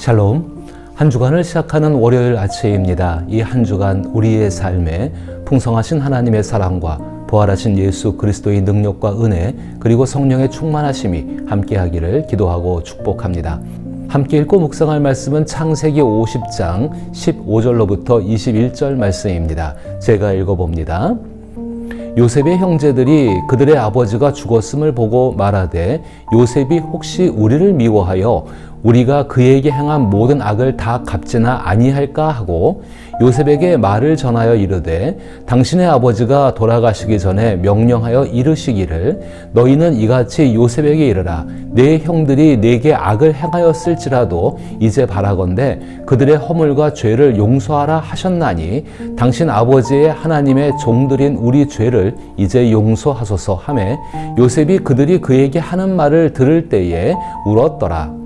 샬롬. 한 주간을 시작하는 월요일 아침입니다. 이 한 주간 우리의 삶에 풍성하신 하나님의 사랑과 부활하신 예수 그리스도의 능력과 은혜 그리고 성령의 충만하심이 함께하기를 기도하고 축복합니다. 함께 읽고 묵상할 말씀은 창세기 50장 15절로부터 21절 말씀입니다. 제가 읽어봅니다. 요셉의 형제들이 그들의 아버지가 죽었음을 보고 말하되 요셉이 혹시 우리를 미워하여 우리가 그에게 행한 모든 악을 다 갚지나 아니할까 하고 요셉에게 말을 전하여 이르되 당신의 아버지가 돌아가시기 전에 명령하여 이르시기를 너희는 이같이 요셉에게 이르라 내 형들이 내게 악을 행하였을지라도 이제 바라건대 그들의 허물과 죄를 용서하라 하셨나니 당신 아버지의 하나님의 종들인 우리 죄를 이제 용서하소서 하매 요셉이 그들이 그에게 하는 말을 들을 때에 울었더라.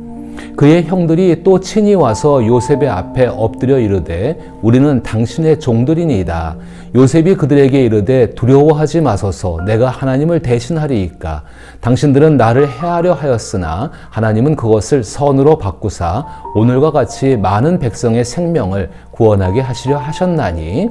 그의 형들이 또 친히 와서 요셉의 앞에 엎드려 이르되 우리는 당신의 종들이니이다. 요셉이 그들에게 이르되 두려워하지 마소서 내가 하나님을 대신하리이까. 당신들은 나를 해하려 하였으나 하나님은 그것을 선으로 바꾸사 오늘과 같이 많은 백성의 생명을 구원하게 하시려 하셨나니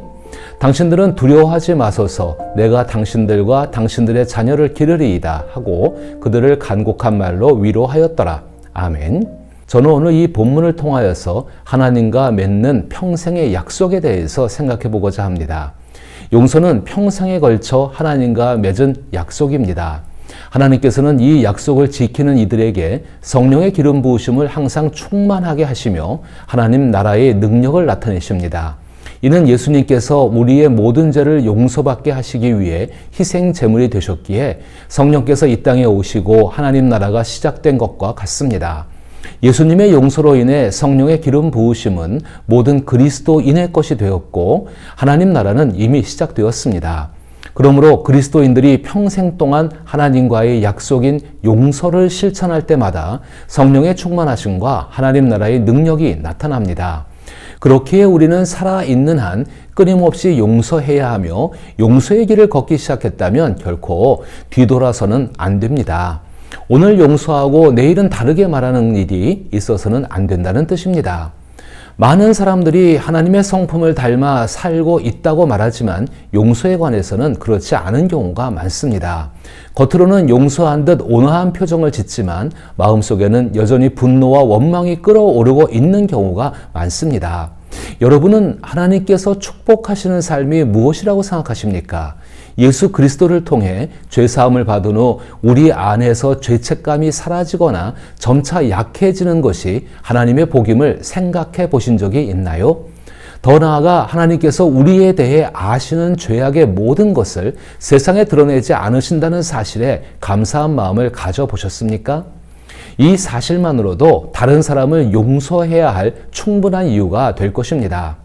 당신들은 두려워하지 마소서 내가 당신들과 당신들의 자녀를 기르리이다 하고 그들을 간곡한 말로 위로하였더라. 아멘. 저는 오늘 이 본문을 통하여서 하나님과 맺는 평생의 약속에 대해서 생각해 보고자 합니다. 용서는 평생에 걸쳐 하나님과 맺은 약속입니다. 하나님께서는 이 약속을 지키는 이들에게 성령의 기름 부으심을 항상 충만하게 하시며 하나님 나라의 능력을 나타내십니다. 이는 예수님께서 우리의 모든 죄를 용서받게 하시기 위해 희생 제물이 되셨기에 성령께서 이 땅에 오시고 하나님 나라가 시작된 것과 같습니다. 예수님의 용서로 인해 성령의 기름 부으심은 모든 그리스도인의 것이 되었고 하나님 나라는 이미 시작되었습니다. 그러므로 그리스도인들이 평생 동안 하나님과의 약속인 용서를 실천할 때마다 성령의 충만하심과 하나님 나라의 능력이 나타납니다. 그렇기에 우리는 살아있는 한 끊임없이 용서해야 하며 용서의 길을 걷기 시작했다면 결코 뒤돌아서는 안 됩니다. 오늘 용서하고 내일은 다르게 말하는 일이 있어서는 안 된다는 뜻입니다. 많은 사람들이 하나님의 성품을 닮아 살고 있다고 말하지만 용서에 관해서는 그렇지 않은 경우가 많습니다. 겉으로는 용서한 듯 온화한 표정을 짓지만 마음속에는 여전히 분노와 원망이 끓어오르고 있는 경우가 많습니다. 여러분은 하나님께서 축복하시는 삶이 무엇이라고 생각하십니까? 예수 그리스도를 통해 죄사함을 받은 후 우리 안에서 죄책감이 사라지거나 점차 약해지는 것이 하나님의 복임을 생각해 보신 적이 있나요? 더 나아가 하나님께서 우리에 대해 아시는 죄악의 모든 것을 세상에 드러내지 않으신다는 사실에 감사한 마음을 가져보셨습니까? 이 사실만으로도 다른 사람을 용서해야 할 충분한 이유가 될 것입니다.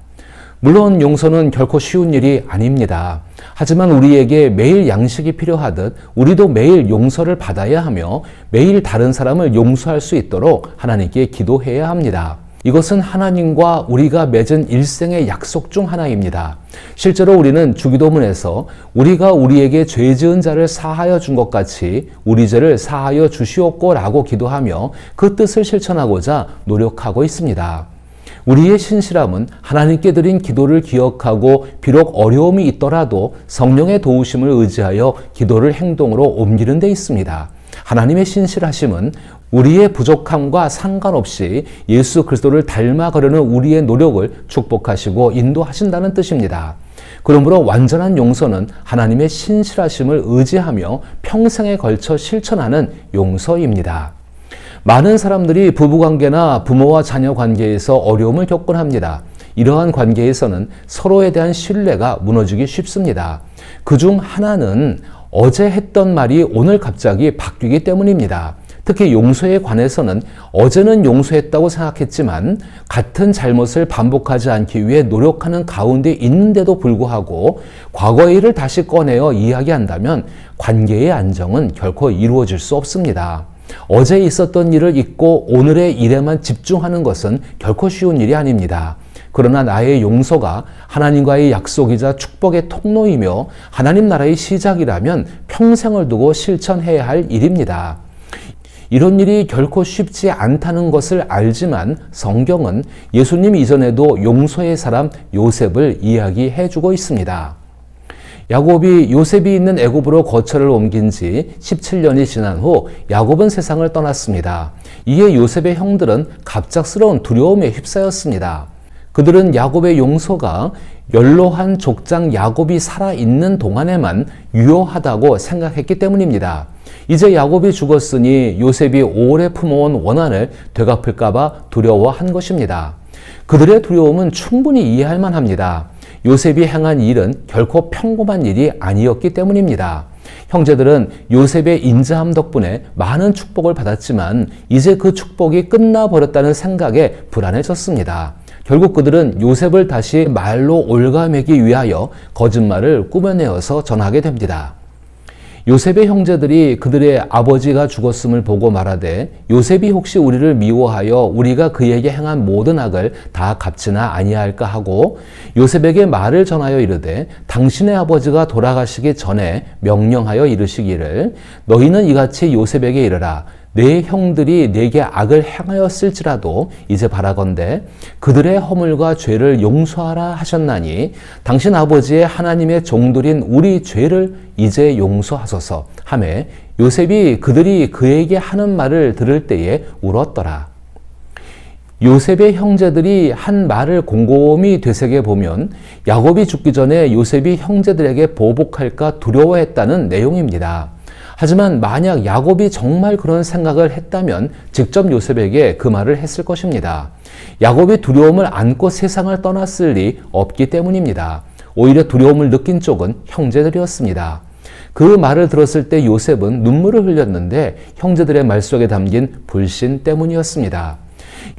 물론 용서는 결코 쉬운 일이 아닙니다. 하지만 우리에게 매일 양식이 필요하듯 우리도 매일 용서를 받아야 하며 매일 다른 사람을 용서할 수 있도록 하나님께 기도해야 합니다. 이것은 하나님과 우리가 맺은 일생의 약속 중 하나입니다. 실제로 우리는 주기도문에서 우리가 우리에게 죄 지은 자를 사하여 준 것 같이 우리 죄를 사하여 주시옵고라고 기도하며 그 뜻을 실천하고자 노력하고 있습니다. 우리의 신실함은 하나님께 드린 기도를 기억하고 비록 어려움이 있더라도 성령의 도우심을 의지하여 기도를 행동으로 옮기는 데 있습니다. 하나님의 신실하심은 우리의 부족함과 상관없이 예수 그리스도를 닮아가려는 우리의 노력을 축복하시고 인도하신다는 뜻입니다. 그러므로 완전한 용서는 하나님의 신실하심을 의지하며 평생에 걸쳐 실천하는 용서입니다. 많은 사람들이 부부관계나 부모와 자녀 관계에서 어려움을 겪곤 합니다. 이러한 관계에서는 서로에 대한 신뢰가 무너지기 쉽습니다. 그중 하나는 어제 했던 말이 오늘 갑자기 바뀌기 때문입니다. 특히 용서에 관해서는 어제는 용서했다고 생각했지만 같은 잘못을 반복하지 않기 위해 노력하는 가운데 있는데도 불구하고 과거의 일을 다시 꺼내어 이야기한다면 관계의 안정은 결코 이루어질 수 없습니다. 어제 있었던 일을 잊고 오늘의 일에만 집중하는 것은 결코 쉬운 일이 아닙니다. 그러나 나의 용서가 하나님과의 약속이자 축복의 통로이며 하나님 나라의 시작이라면 평생을 두고 실천해야 할 일입니다. 이런 일이 결코 쉽지 않다는 것을 알지만 성경은 예수님 이전에도 용서의 사람 요셉을 이야기해 주고 있습니다. 야곱이 요셉이 있는 애굽으로 거처를 옮긴 지 17년이 지난 후 야곱은 세상을 떠났습니다. 이에 요셉의 형들은 갑작스러운 두려움에 휩싸였습니다. 그들은 야곱의 용서가 연로한 족장 야곱이 살아있는 동안에만 유효하다고 생각했기 때문입니다. 이제 야곱이 죽었으니 요셉이 오래 품어온 원한을 되갚을까 봐 두려워한 것입니다. 그들의 두려움은 충분히 이해할 만합니다. 요셉이 행한 일은 결코 평범한 일이 아니었기 때문입니다. 형제들은 요셉의 인자함 덕분에 많은 축복을 받았지만 이제 그 축복이 끝나버렸다는 생각에 불안해졌습니다. 결국 그들은 요셉을 다시 말로 올가매기 위하여 거짓말을 꾸며내어서 전하게 됩니다. 요셉의 형제들이 그들의 아버지가 죽었음을 보고 말하되 요셉이 혹시 우리를 미워하여 우리가 그에게 행한 모든 악을 다 갚지나 아니할까 하고 요셉에게 말을 전하여 이르되 당신의 아버지가 돌아가시기 전에 명령하여 이르시기를 너희는 이같이 요셉에게 이르라 내 형들이 내게 악을 행하였을지라도 이제 바라건대 그들의 허물과 죄를 용서하라 하셨나니 당신 아버지의 하나님의 종들인 우리 죄를 이제 용서하소서 하매 요셉이 그들이 그에게 하는 말을 들을 때에 울었더라. 요셉의 형제들이 한 말을 곰곰이 되새겨보면 야곱이 죽기 전에 요셉이 형제들에게 보복할까 두려워했다는 내용입니다. 하지만 만약 야곱이 정말 그런 생각을 했다면 직접 요셉에게 그 말을 했을 것입니다. 야곱이 두려움을 안고 세상을 떠났을 리 없기 때문입니다. 오히려 두려움을 느낀 쪽은 형제들이었습니다. 그 말을 들었을 때 요셉은 눈물을 흘렸는데 형제들의 말 속에 담긴 불신 때문이었습니다.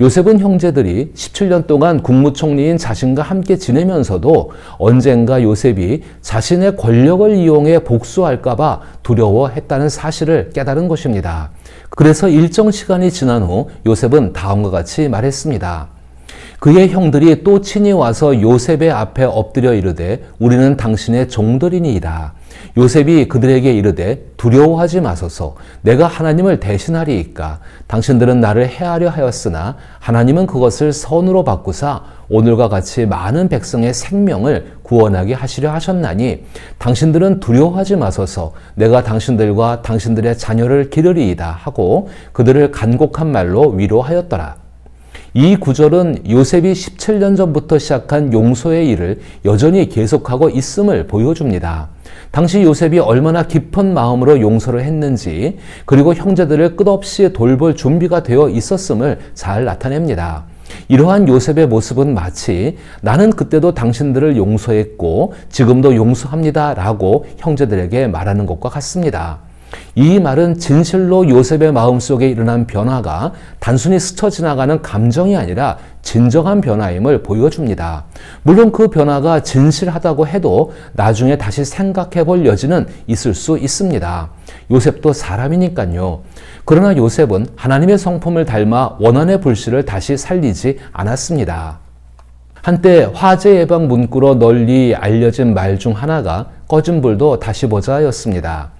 요셉은 형제들이 17년 동안 국무총리인 자신과 함께 지내면서도 언젠가 요셉이 자신의 권력을 이용해 복수할까 봐 두려워했다는 사실을 깨달은 것입니다. 그래서 일정 시간이 지난 후 요셉은 다음과 같이 말했습니다. 그의 형들이 또 친히 와서 요셉의 앞에 엎드려 이르되 우리는 당신의 종들이니이다. 요셉이 그들에게 이르되 두려워하지 마소서 내가 하나님을 대신하리이까 당신들은 나를 해하려 하였으나 하나님은 그것을 선으로 바꾸사 오늘과 같이 많은 백성의 생명을 구원하게 하시려 하셨나니 당신들은 두려워하지 마소서 내가 당신들과 당신들의 자녀를 기르리이다 하고 그들을 간곡한 말로 위로하였더라. 이 구절은 요셉이 17년 전부터 시작한 용서의 일을 여전히 계속하고 있음을 보여줍니다. 당시 요셉이 얼마나 깊은 마음으로 용서를 했는지 그리고 형제들을 끝없이 돌볼 준비가 되어 있었음을 잘 나타냅니다. 이러한 요셉의 모습은 마치 나는 그때도 당신들을 용서했고 지금도 용서합니다 라고 형제들에게 말하는 것과 같습니다. 이 말은 진실로 요셉의 마음속에 일어난 변화가 단순히 스쳐 지나가는 감정이 아니라 진정한 변화임을 보여줍니다. 물론 그 변화가 진실하다고 해도 나중에 다시 생각해 볼 여지는 있을 수 있습니다. 요셉도 사람이니까요. 그러나 요셉은 하나님의 성품을 닮아 원한의 불씨를 다시 살리지 않았습니다. 한때 화재 예방 문구로 널리 알려진 말 중 하나가 꺼진 불도 다시 보자였습니다.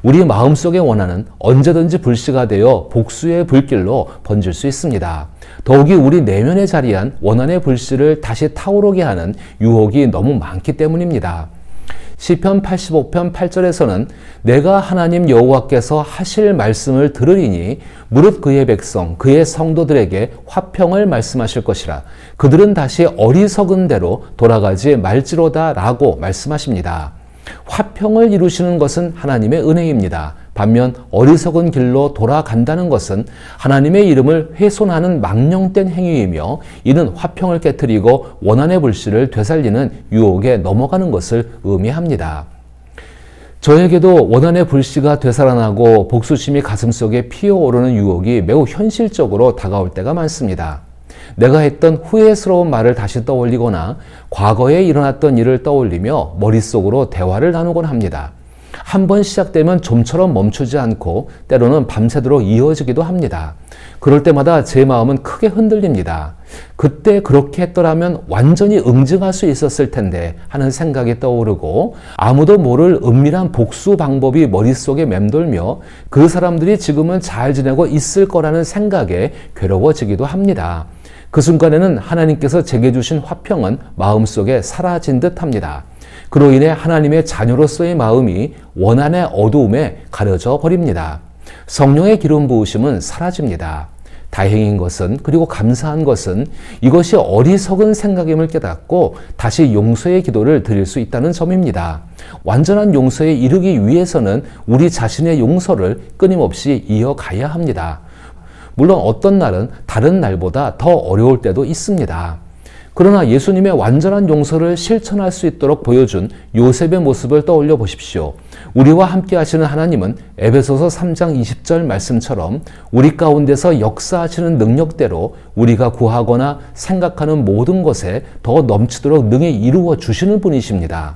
우리 마음속의 원한은 언제든지 불씨가 되어 복수의 불길로 번질 수 있습니다. 더욱이 우리 내면에 자리한 원한의 불씨를 다시 타오르게 하는 유혹이 너무 많기 때문입니다. 시편 85편 8절에서는 내가 하나님 여호와께서 하실 말씀을 들으리니 무릇 그의 백성 그의 성도들에게 화평을 말씀하실 것이라 그들은 다시 어리석은 대로 돌아가지 말지로다 라고 말씀하십니다. 화평을 이루시는 것은 하나님의 은혜입니다. 반면 어리석은 길로 돌아간다는 것은 하나님의 이름을 훼손하는 망령된 행위이며 이는 화평을 깨트리고 원한의 불씨를 되살리는 유혹에 넘어가는 것을 의미합니다. 저에게도 원한의 불씨가 되살아나고 복수심이 가슴속에 피어오르는 유혹이 매우 현실적으로 다가올 때가 많습니다. 내가 했던 후회스러운 말을 다시 떠올리거나 과거에 일어났던 일을 떠올리며 머릿속으로 대화를 나누곤 합니다. 한 번 시작되면 좀처럼 멈추지 않고 때로는 밤새도록 이어지기도 합니다. 그럴 때마다 제 마음은 크게 흔들립니다. 그때 그렇게 했더라면 완전히 응징할 수 있었을 텐데 하는 생각이 떠오르고, 아무도 모를 은밀한 복수 방법이 머릿속에 맴돌며 그 사람들이 지금은 잘 지내고 있을 거라는 생각에 괴로워지기도 합니다. 그 순간에는 하나님께서 제게 주신 화평은 마음속에 사라진 듯 합니다. 그로 인해 하나님의 자녀로서의 마음이 원한의 어두움에 가려져 버립니다. 성령의 기름 부으심은 사라집니다. 다행인 것은, 그리고 감사한 것은 이것이 어리석은 생각임을 깨닫고 다시 용서의 기도를 드릴 수 있다는 점입니다. 완전한 용서에 이르기 위해서는 우리 자신의 용서를 끊임없이 이어가야 합니다. 물론 어떤 날은 다른 날보다 더 어려울 때도 있습니다. 그러나 예수님의 완전한 용서를 실천할 수 있도록 보여준 요셉의 모습을 떠올려 보십시오. 우리와 함께 하시는 하나님은 에베소서 3장 20절 말씀처럼 우리 가운데서 역사하시는 능력대로 우리가 구하거나 생각하는 모든 것에 더 넘치도록 능히 이루어 주시는 분이십니다.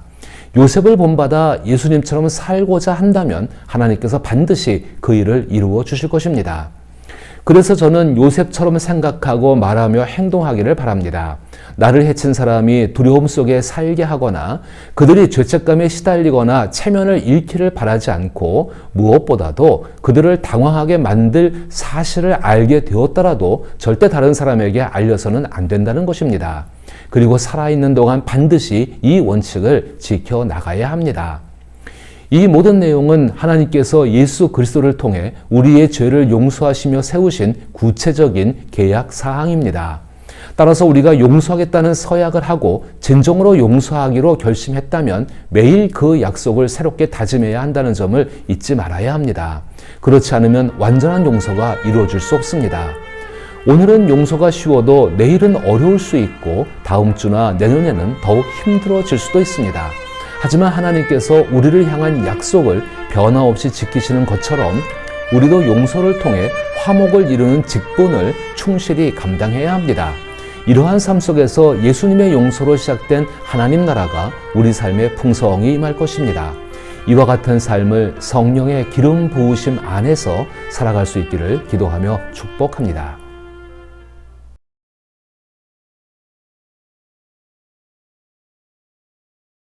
요셉을 본받아 예수님처럼 살고자 한다면 하나님께서 반드시 그 일을 이루어 주실 것입니다. 그래서 저는 요셉처럼 생각하고 말하며 행동하기를 바랍니다. 나를 해친 사람이 두려움 속에 살게 하거나 그들이 죄책감에 시달리거나 체면을 잃기를 바라지 않고, 무엇보다도 그들을 당황하게 만들 사실을 알게 되었더라도 절대 다른 사람에게 알려서는 안 된다는 것입니다. 그리고 살아있는 동안 반드시 이 원칙을 지켜나가야 합니다. 이 모든 내용은 하나님께서 예수 그리스도를 통해 우리의 죄를 용서하시며 세우신 구체적인 계약 사항입니다. 따라서 우리가 용서하겠다는 서약을 하고 진정으로 용서하기로 결심했다면 매일 그 약속을 새롭게 다짐해야 한다는 점을 잊지 말아야 합니다. 그렇지 않으면 완전한 용서가 이루어질 수 없습니다. 오늘은 용서가 쉬워도 내일은 어려울 수 있고 다음 주나 내년에는 더욱 힘들어질 수도 있습니다. 하지만 하나님께서 우리를 향한 약속을 변함없이 지키시는 것처럼 우리도 용서를 통해 화목을 이루는 직분을 충실히 감당해야 합니다. 이러한 삶 속에서 예수님의 용서로 시작된 하나님 나라가 우리 삶에 풍성히 임할 것입니다. 이와 같은 삶을 성령의 기름 부으심 안에서 살아갈 수 있기를 기도하며 축복합니다.